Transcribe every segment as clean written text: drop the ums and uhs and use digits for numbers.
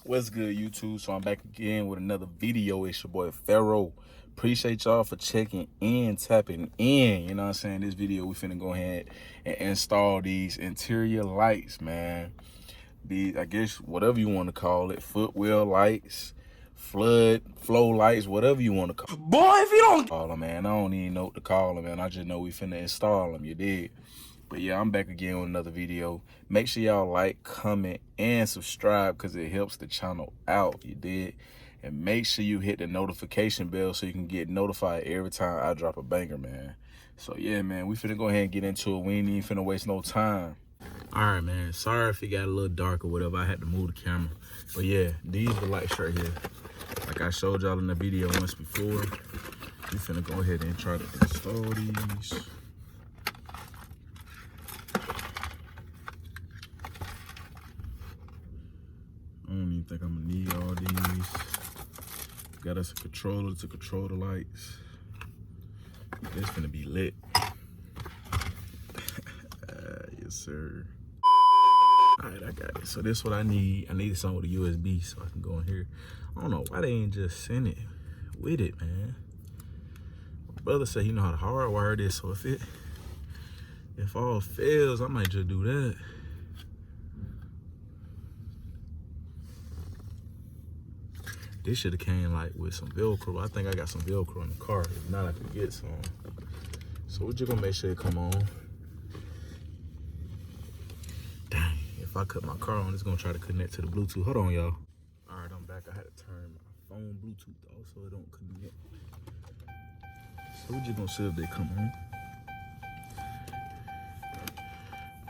What's good, YouTube? So I'm back again with another video. It's your boy Pharaoh. Appreciate y'all for checking in, tapping in. You know what I'm saying? This video, we finna go ahead and install these interior lights, man. These, I guess, whatever you want to call it, footwell lights, flow lights, whatever you want to call it. Boy, if you don't call them, man. I don't even know what to call them, man. I just know we finna install them, you dig? But yeah, I'm back again with another video. Make sure y'all like, comment, and subscribe because it helps the channel out, you did. And make sure you hit the notification bell so you can get notified every time I drop a banger, man. So yeah, man, we finna go ahead and get into it. We ain't even finna waste no time. All right, man. Sorry if it got a little dark or whatever. I had to move the camera. But yeah, these are the lights right here. Like I showed y'all in the video once before. We finna go ahead and try to install these. I don't even think I'm gonna need all these. Got us a controller to control the lights. It's gonna be lit. Yes, sir. All right, I got it. So this is what I need. I needed something with a USB so I can go in here. I don't know why they ain't just send it with it, man. My brother said he know how to hardwire this, so if all fails, I might just do that. This should have came like with some Velcro. I think I got some Velcro in the car. If not, I could get some. So we're just gonna make sure it come on. Dang, if I cut my car on, it's gonna try to connect to the Bluetooth. Hold on, y'all. All right, I'm back. I had to turn my phone Bluetooth off so it don't connect. So we're just gonna see if they come on.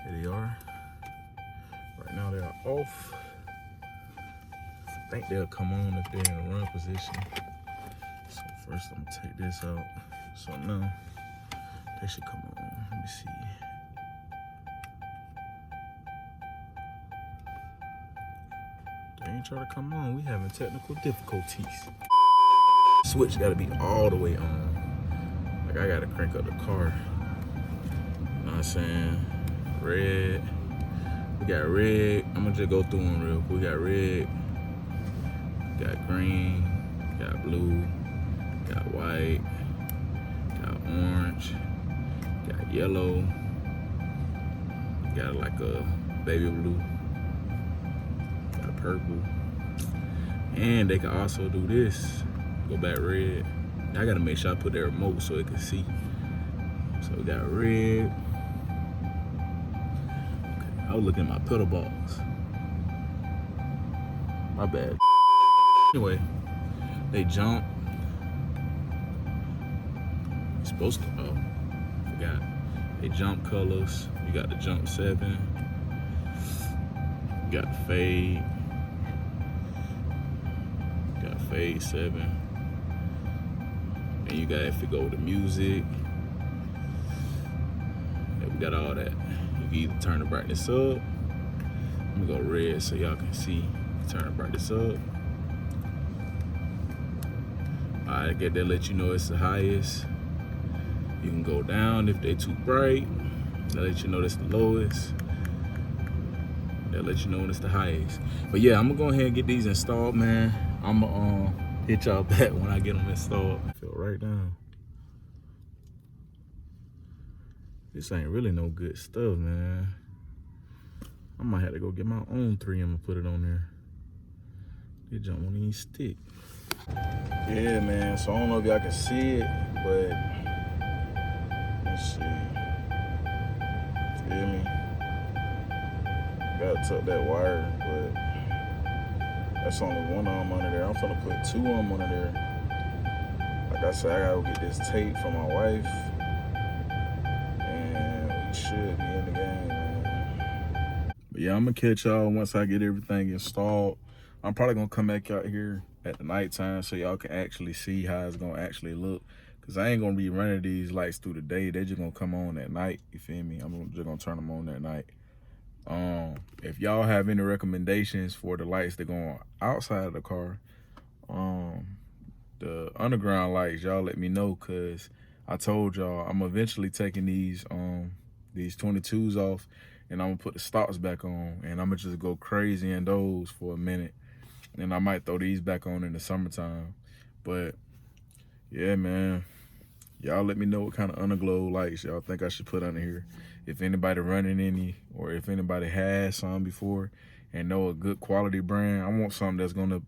Here they are. Right now they are off. I think they'll come on if they're in a run position. So first I'm gonna take this out. So now they should come on. Let me see. They ain't trying to come on. We having technical difficulties. Switch gotta be all the way on. Like I gotta crank up the car. You know what I'm saying? Red. We got red. I'm gonna just go through them real quick. We got red. Got green, got blue, got white, got orange, got yellow, got like a baby blue, got purple. And they can also do this, go back red. I gotta make sure I put their remote so it can see. So we got red. Okay, I was looking at my pedal balls. My bad. Anyway, they jump. You're supposed to, oh, forgot. They jump colors. You got the jump 7. You got the fade. You got fade 7. And you got if you go with the music. Yeah, we got all that. You can either turn the brightness up. Let me go red so y'all can see. Turn the brightness up. I get that let you know it's the highest. You can go down if they too bright. That let you know that's the lowest. That let you know when it's the highest. But yeah, I'm gonna go ahead and get these installed, man. I'm gonna hit y'all back when I get them installed. I feel right down. This ain't really no good stuff, man. I might have to go get my own 3M and put it on there. They jump won't even stick. Yeah, man, so I don't know if y'all can see it, but let's see. Feel me? Gotta tuck that wire, but that's only one arm under there. I'm gonna put 2 arms under there. Like I said, I gotta go get this tape from my wife, and we should be in the game, man. But yeah, I'm gonna catch y'all once I get everything installed. I'm probably gonna come back out here at the nighttime so y'all can actually see how it's gonna actually look. Cause I ain't gonna be running these lights through the day. They're just gonna come on at night, you feel me? I'm just gonna turn them on at night. If y'all have any recommendations for the lights that go on outside of the car, the underground lights, y'all let me know, cause I told y'all I'm eventually taking these 22s off and I'm gonna put the stops back on and I'm gonna just go crazy in those for a minute. And I might throw these back on in the summertime. But yeah, man. Y'all let me know what kind of underglow lights y'all think I should put under here. If anybody running any, or if anybody has some before and know a good quality brand, I want something that's gonna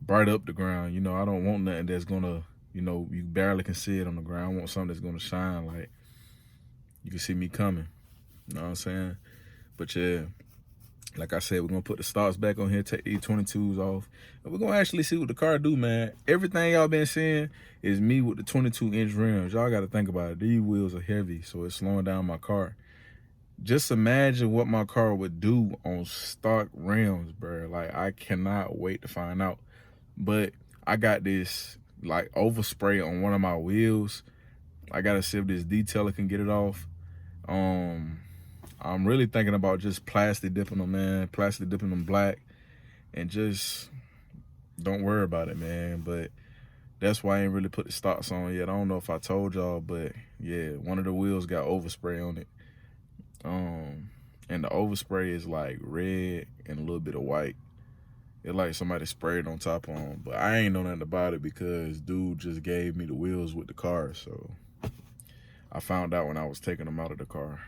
bright up the ground. You know, I don't want nothing that's gonna, you know, you barely can see it on the ground. I want something that's gonna shine like you can see me coming. You know what I'm saying? But yeah, like I said, we're gonna put the stops back on here, take these 22s off, and we're gonna actually see what the car do, man. Everything y'all been seeing is me with the 22-inch rims. Y'all gotta think about it. These wheels are heavy, so it's slowing down my car. Just imagine what my car would do on stock rims, bro. Like, I cannot wait to find out. But I got this like overspray on one of my wheels. I gotta see if this detailer can get it off. I'm really thinking about just plastic dipping them, man. Plastic dipping them black, and just don't worry about it, man. But that's why I ain't really put the stocks on yet. I don't know if I told y'all, but yeah, one of the wheels got overspray on it. And the overspray is like red and a little bit of white. It's like somebody sprayed on top of them. But I ain't know nothing about it because dude just gave me the wheels with the car. So I found out when I was taking them out of the car.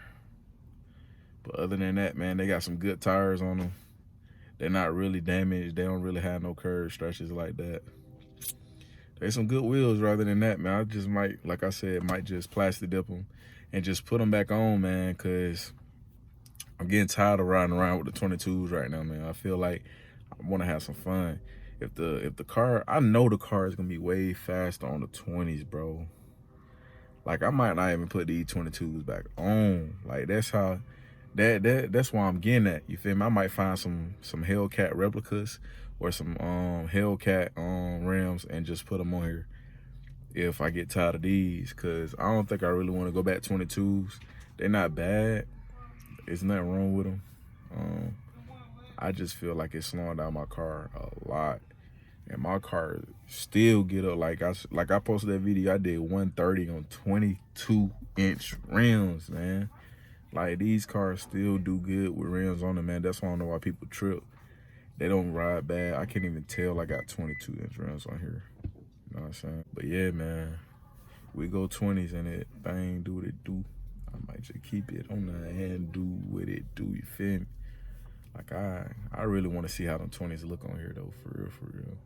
But other than that, man, they got some good tires on them. They're not really damaged. They don't really have no curve stretches like that. There's some good wheels rather than that, man. I just might, like I said, might just plastic dip them and just put them back on, man, because I'm getting tired of riding around with the 22s right now, man. I feel like I want to have some fun. If the car, I know the car is going to be way faster on the 20s, bro. Like, I might not even put these 22s back on. Like, that's how... That's why I'm getting at. You feel me? I might find some Hellcat replicas or some Hellcat rims and just put them on here if I get tired of these, because I don't think I really want to go back 22s. They're not bad. There's nothing wrong with them. I just feel like it's slowing down my car a lot, and my car still get up. Like I posted that video, I did 130 on 22-inch rims, man. Like, these cars still do good with rims on them, man. That's why I don't know why people trip. They don't ride bad. I can't even tell I got 22-inch rims on here. You know what I'm saying? But yeah, man, we go 20s and it thing do what it do. I might just keep it on the hand, do what it do. You feel me? Like, I really want to see how them 20s look on here though, for real, for real.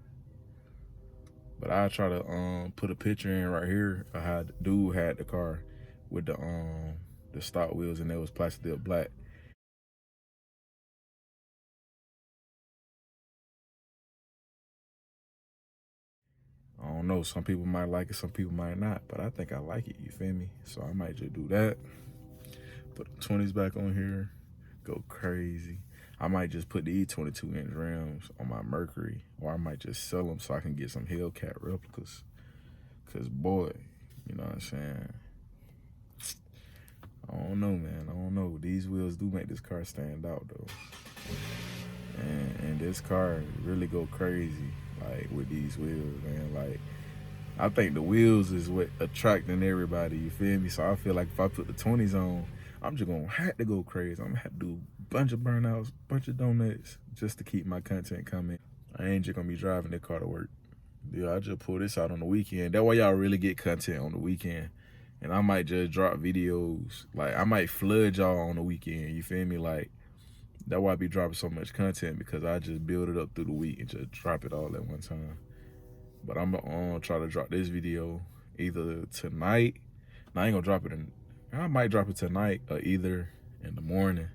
But I try to put a picture in right here of how the dude had the car with the stock wheels, and it was plastic dip black. I don't know, some people might like it, some people might not, but I think I like it, you feel me? So I might just do that. Put the 20s back on here, go crazy. I might just put these 22-inch rims on my Mercury, or I might just sell them so I can get some Hellcat replicas. Cause boy, you know what I'm saying? I don't know, man. I don't know. These wheels do make this car stand out, though. And this car really go crazy, like, with these wheels, man. Like, I think the wheels is what attracting everybody, you feel me? So I feel like if I put the 20s on, I'm just gonna have to go crazy. I'm gonna have to do a bunch of burnouts, bunch of donuts, just to keep my content coming. I ain't just gonna be driving that car to work. Yeah, I just pull this out on the weekend. That way y'all really get content on the weekend. And I might just drop videos. Like, I might flood y'all on the weekend, you feel me? Like, that's why I be dropping so much content, because I just build it up through the week and just drop it all at one time. But I'm gonna try to drop this video either tonight. Now, I ain't gonna drop it I might drop it tonight, or either in the morning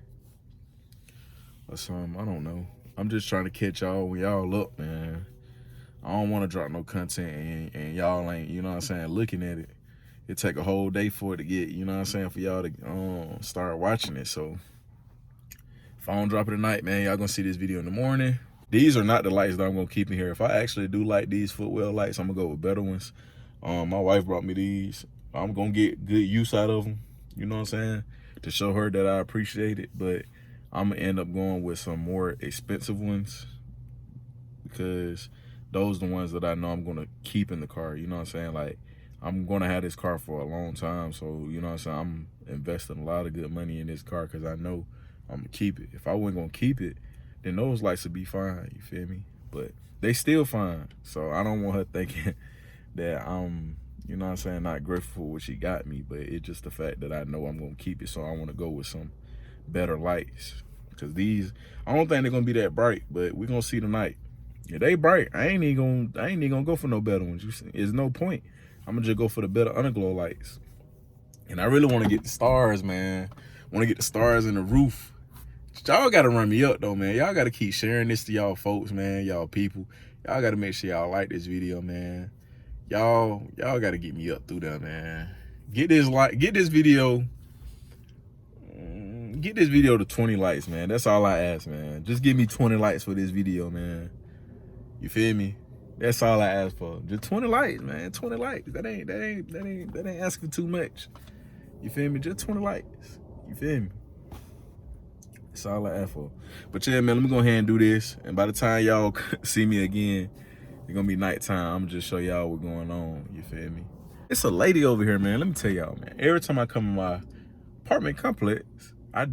or something. I don't know. I'm just trying to catch y'all when y'all up, man. I don't want to drop no content and y'all ain't, you know what I'm saying, looking at it. It take a whole day for it to get, you know what I'm saying, for y'all to start watching it. So if I don't drop it tonight, man, y'all gonna see this video in the morning. These are not the lights that I'm gonna keep in here. If I actually do like these footwell lights, I'm gonna go with better ones. My wife brought me these. I'm gonna get good use out of them, you know what I'm saying, to show her that I appreciate it. But I'm gonna end up going with some more expensive ones, because those are the ones that I know I'm gonna keep in the car, you know what I'm saying? Like, I'm gonna have this car for a long time, so, you know what I'm saying, I'm investing a lot of good money in this car because I know I'm gonna keep it. If I wasn't gonna keep it, then those lights would be fine, you feel me? but they still fine. So I don't want her thinking that I'm, you know what I'm saying, not grateful for what she got me, but it's just the fact that I know I'm gonna keep it, so I want to go with some better lights. Because these, I don't think they're gonna be that bright, but we're gonna see tonight. Yeah, they bright. I ain't even gonna go for no better ones. There's no point. I'm gonna just go for the better underglow lights. And I really want to get the stars, man. Want to get the stars in the roof. Y'all gotta run me up though, man. Y'all gotta keep sharing this to y'all folks, man. Y'all people. Y'all gotta make sure y'all like this video, man. Y'all gotta get me up through there, man. Get this video to 20 likes, man. That's all I ask, man. Just give me 20 likes for this video, man. You feel me? That's all I ask for. Just 20 likes, man. 20 likes. That ain't asking too much. You feel me? Just 20 likes. You feel me? That's all I ask for. But yeah, man, let me go ahead and do this. And by the time y'all see me again, it's gonna be nighttime. I'm gonna just show y'all what's going on. You feel me? It's a lady over here, man. Let me tell y'all, man. Every time I come in my apartment complex, I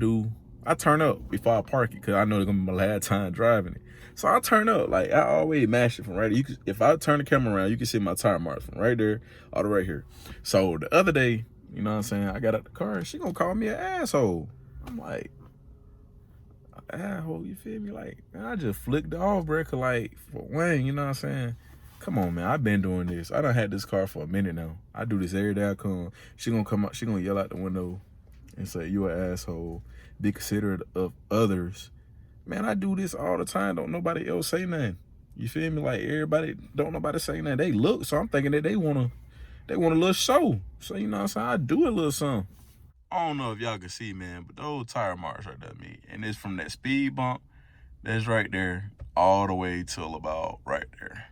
turn up before I park it, because I know it's gonna be my last time driving it. So I turn up. Like, I always mash it from right there. If I turn the camera around, you can see my tire marks from right there all the way right here. So the other day, you know what I'm saying, I got out the car and she gonna call me an asshole. I'm like, asshole, you feel me? Like, man, I just flicked the off breaker, like, for one, you know what I'm saying? Come on, man, I've been doing this. I done had this car for a minute now. I do this every day I come. She gonna come out, she gonna yell out the window and say, you an asshole, be considerate of others. Man, I do this all the time. Don't nobody else say nothing. You feel me? Like, everybody, don't nobody say nothing. They look, so I'm thinking that they want a little show. So, you know what I'm saying? I do a little something. I don't know if y'all can see, man, but those tire marks right there, me. And it's from that speed bump that's right there all the way till about right there.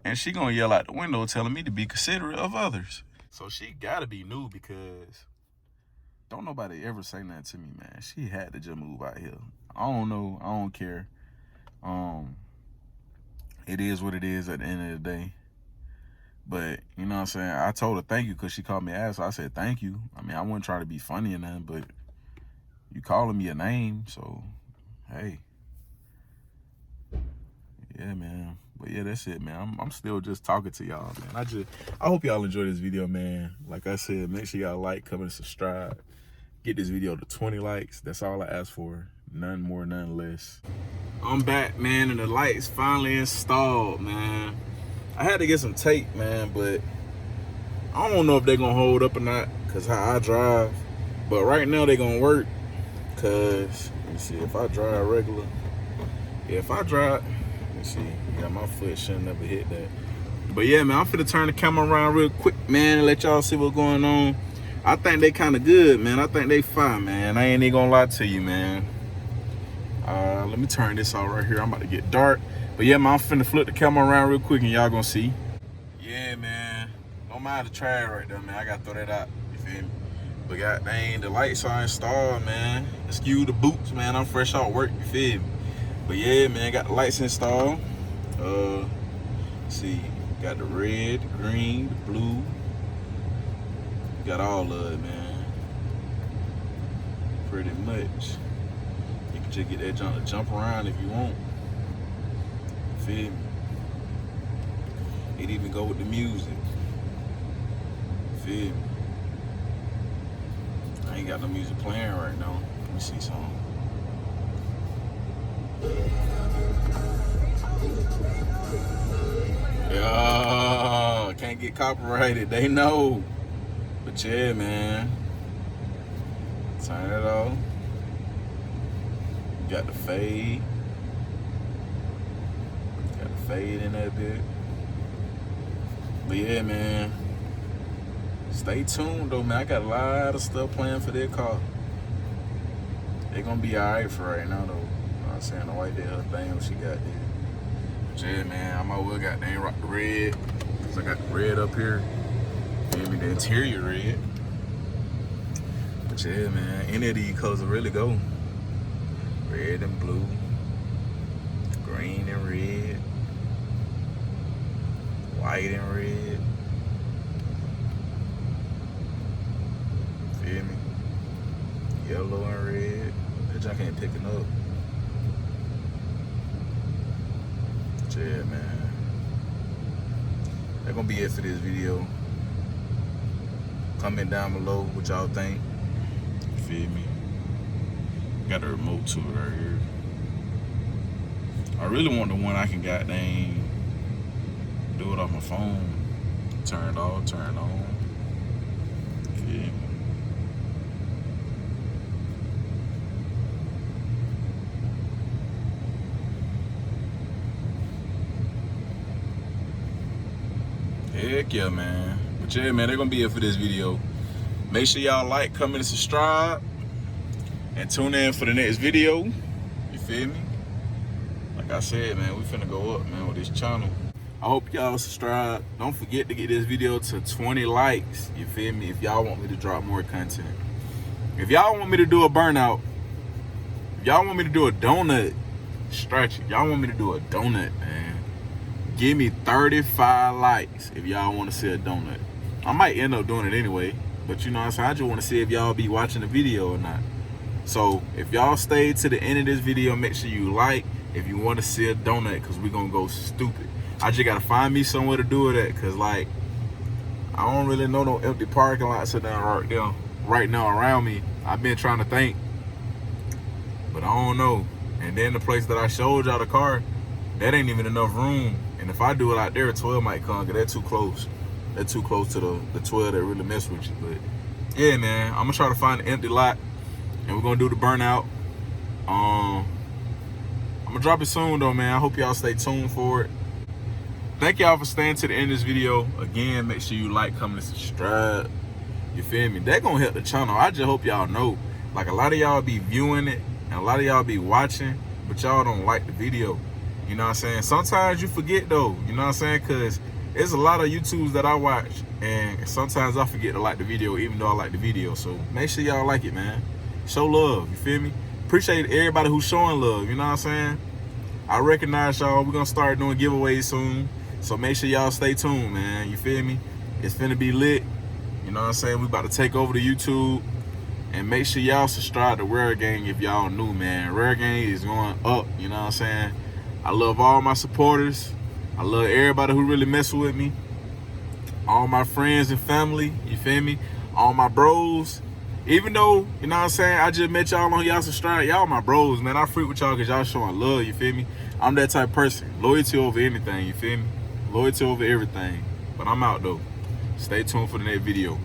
And she gonna yell out the window telling me to be considerate of others. So she gotta be new, because don't nobody ever say nothing to me, man. She had to just move out here. I don't know. I don't care. It is what it is at the end of the day. But, you know what I'm saying? I told her thank you because she called me ass. So I said thank you. I mean, I wouldn't try to be funny or nothing, but you calling me a name, so, hey. Yeah, man. But yeah, that's it, man. I'm still just talking to y'all, man. I hope y'all enjoy this video, man. Like I said, make sure y'all like, comment, and subscribe. Get this video to 20 likes. That's all I ask for. None more, none less. I'm back, man, and the lights finally installed, man. I had to get some tape, man, but I don't know if they're gonna hold up or not, because how I drive. But right now they're gonna work, because, let me see, if I drive regular, let me see, yeah, my foot shouldn't never hit that. But yeah, man, I'm finna turn the camera around real quick, man, and let y'all see what's going on. I think they kind of good, man. I think they fine, man. I ain't even gonna lie to you, man. Let me turn this off right here. I'm about to get dark. But yeah, man, I'm finna flip the camera around real quick and y'all gonna see. Yeah, man. Don't mind the trash right there, man. I gotta throw that out. You feel me? But god dang, the lights are installed, man. Excuse the boots, man. I'm fresh out work, you feel me? But yeah, man, got the lights installed. Let's see. Got the red, the green, the blue. Got all of it, man. Pretty much. You can just get that jump to jump around if you want. Feel me? It even go with the music. Feel me? I ain't got no music playing right now. Let me see something. Yeah, can't get copyrighted. They know. But yeah, man. Turn it off. Got the fade. Got the fade in that bit. But yeah, man. Stay tuned though, man. I got a lot of stuff planned for their car. They're gonna be alright for right now though. You know what I'm saying? The white did her thing when she got there. But yeah, man, I might well got dang rock the red. Cause I got the red up here. Maybe the interior red. But yeah, man, any of these colors will really go. Red and blue, green and red, white and red. Feel me? Yellow and red. Bitch, I can't pick it up. Yeah, man. That's gonna be it for this video. Comment down below what y'all think. You feel me? Got a remote to it right here. I really want the one I can goddamn do it off my phone. Turn it off, turn it on. You feel me? Heck yeah, man. But yeah, man, they're gonna be it for this video. Make sure y'all like, comment, and subscribe. And tune in for the next video. You feel me? Like I said, man, we finna go up, man, with this channel. I hope y'all subscribe. Don't forget to get this video to 20 likes. You feel me? If y'all want me to drop more content. If y'all want me to do a burnout, if y'all want me to do a donut, stretch it. Y'all want me to do a donut, man. Give me 35 likes if y'all want to see a donut. I might end up doing it anyway, but you know what I'm saying? I just want to see if y'all be watching the video or not. So if y'all stay to the end of this video, make sure you like if you want to see a donut, because we're going to go stupid. I just got to find me somewhere to do it at, because like, I don't really know no empty parking lots down right now around me. I've been trying to think, but I don't know. And then the place that I showed y'all the car, that ain't even enough room. And if I do it out there, 12 might come, because they're too close. They're too close to the 12 that really mess with you. But yeah, man, I'm going to try to find an empty lot, and we're going to do the burnout. I'm going to drop it soon, though, man. I hope y'all stay tuned for it. Thank y'all for staying to the end of this video. Again, make sure you like, comment, and subscribe. You feel me? That going to help the channel. I just hope y'all know. Like, a lot of y'all be viewing it, and a lot of y'all be watching, but y'all don't like the video. You know what I'm saying? Sometimes you forget, though. You know what I'm saying? Because there's a lot of YouTubes that I watch, and sometimes I forget to like the video, even though I like the video. So make sure y'all like it, man. Show love. You feel me? Appreciate everybody who's showing love. You know what I'm saying? I recognize y'all. We're going to start doing giveaways soon. So make sure y'all stay tuned, man. You feel me? It's finna be lit. You know what I'm saying? We about to take over the YouTube. And make sure y'all subscribe to Rare Gang if y'all new, man. Rare Gang is going up. You know what I'm saying? I love all my supporters. I love everybody who really mess with me. All my friends and family. You feel me? All my bros. Even though, you know what I'm saying, I just met y'all on y'all subscribe. Y'all my bros, man. I freak with y'all because y'all showing love. You feel me? I'm that type of person. Loyalty over anything. You feel me? Loyalty over everything. But I'm out, though. Stay tuned for the next video.